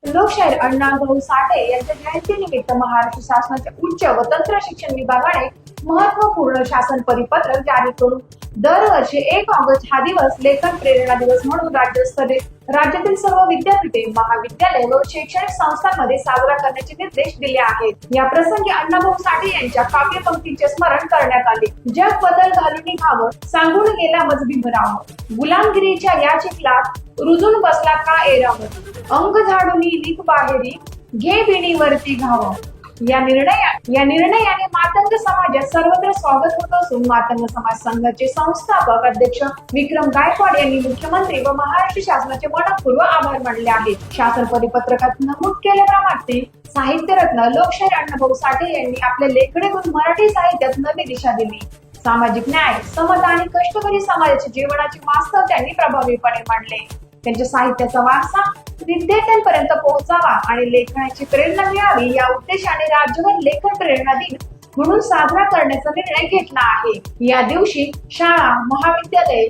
लोकशाहीर अण्णाभाऊ साठे यांच्या जयंतीनिमित्त महाराष्ट्र शासनाच्या उच्च व तंत्र शिक्षण विभागाने महत्वपूर्ण शासन परिपत्रक जारी करून दरवर्षी 1 ऑगस्ट हा दिवस लेखन प्रेरणा दिवस म्हणून राज्यातील सर्व विद्यापीठे, महाविद्यालय व शैक्षणिक संस्थांमध्ये साजरा करण्याचे निर्देश दिले आहेत। या प्रसंगी अण्णाभाऊ साठे यांच्या काव्यपंक्तीचे स्मरण करण्यात आले। जग बदल घालून निघावं, सांगून गेला मजबी भरावं, गुलामगिरीच्या या चिखलात रुजून बसला का एरावं, अंग झाडून लिख बाहेरी, घे बिणीवरती घावं। या निर्णयाने मातंग समाजात सर्वत्र स्वागत होत असून मातंग समाज संघाचे संस्थापक अध्यक्ष विक्रम गायकवाड यांनी मुख्यमंत्री व महाराष्ट्र शासनाचे मनपूर्वक आभार मानले आहेत। शासन परिपत्रकात नमूद केल्याप्रमाणे साहित्यरत्न लोकशाहीर अण्णाभाऊ साठे यांनी आपल्या लेखणीतून मराठी साहित्यात नवी दिशा दिली। सामाजिक न्याय, समता आणि कष्टकरी समाजाच्या जीवनाचे वास्तव त्यांनी प्रभावीपणे मांडले। त्यांच्या साहित्याचा वारसा विद्यार्थ्यांपर्यंत पोहोचावा आणि लेखनाची प्रेरणा मिळावी या उद्देशाने राज्यभर लेखन प्रेरणा दिन म्हणून साजरा करण्याचा निर्णय घेतला आहे। या दिवशी शाळा, महाविद्यालय,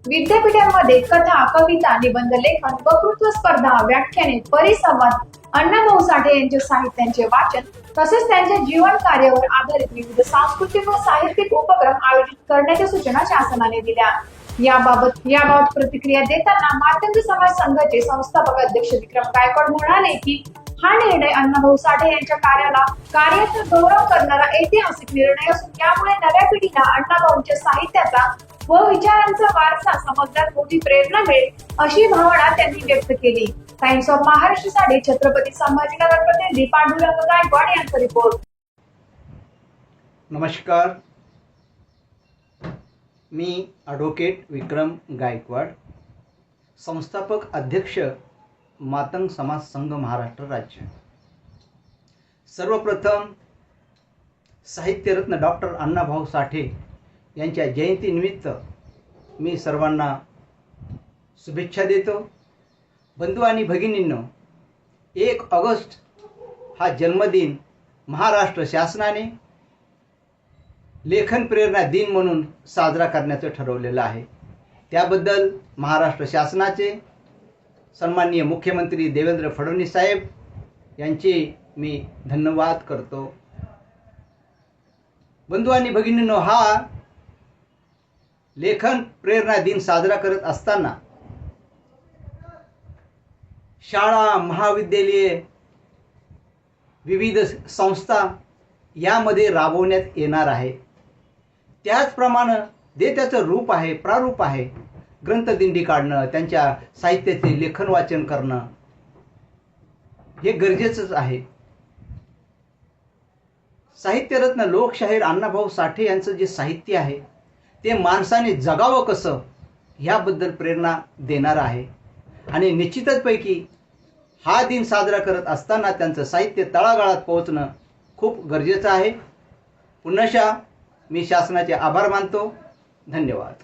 विद्यापीठांमध्ये कथा, कविता, निबंध लेखन, वक्तृत्व स्पर्धा, व्याख्याने, परिसंवाद, अण्णाभाऊ साठे यांच्या साहित्याचे वाचन तसेच त्यांच्या जीवन कार्यावर आधारित विविध सांस्कृतिक व साहित्यिक उपक्रम आयोजित करण्याच्या सूचना शासनाने दिल्या। याबाबत प्रतिक्रिया देताना मातंग समाज संघाचे संस्थापक अध्यक्ष विक्रम गायकवाड म्हणाले की हा निर्णय अण्णाभाऊ साठे यांच्या कार्याचा गौरव करणारा ऐतिहासिक निर्णय असून यामुळे नव्या पिढीला अण्णाभाऊंच्या साहित्याचा व विचारांचा वारसा समजण्यात मोठी प्रेरणा मिळेल अशी भावना त्यांनी व्यक्त केली। टाइम्स ऑफ महाराष्ट्रसाठी छत्रपती संभाजीनगर प्रतिनिधी पांडुरंग गायकवाड यांचा रिपोर्ट। नमस्कार, मी ॲडव्होकेट विक्रम गायकवाड, संस्थापक अध्यक्ष मातंग समाज संघ महाराष्ट्र राज्य। सर्वप्रथम साहित्यरत्न डॉक्टर अण्णाभाऊ साठे यांच्या जयंतीनिमित्त मी सर्वांना शुभेच्छा देतो। बंधू आणि भगिनींनो, 1 ऑगस्ट हा जन्मदिन महाराष्ट्र शासनाने लेखन प्रेरणा दिन म्हणून साजरा करण्याचं ठरवलेलं आहे। त्याबद्दल महाराष्ट्र शासनाचे सन्माननीय मुख्यमंत्री देवेंद्र फडणवीस साहेब यांचे मी धन्यवाद करतो। बंधू आणि भगिनींनो, हा लेखन प्रेरणा दिन साजरा करत असताना शाळा, महाविद्यालये, विविध संस्था यामध्ये राबवण्यात येणार आहे। त्याचप्रमाणे जे त्याचं रूप आहे, प्रारूप आहे, ग्रंथदिंडी काढणं, त्यांच्या साहित्याचे लेखन वाचन करणं हे गरजेचंच आहे। साहित्यरत्न लोकशाहीर अण्णाभाऊ साठे यांचं जे साहित्य आहे ते माणसाने जगावं कसं ह्याबद्दल प्रेरणा देणार आहे आणि निश्चितच पैकी हा दिन साजरा करत असताना त्यांचं साहित्य तळागाळात पोहोचणं खूप गरजेचं आहे। पुन्हा मी शासनाचे आभार मानतो। धन्यवाद।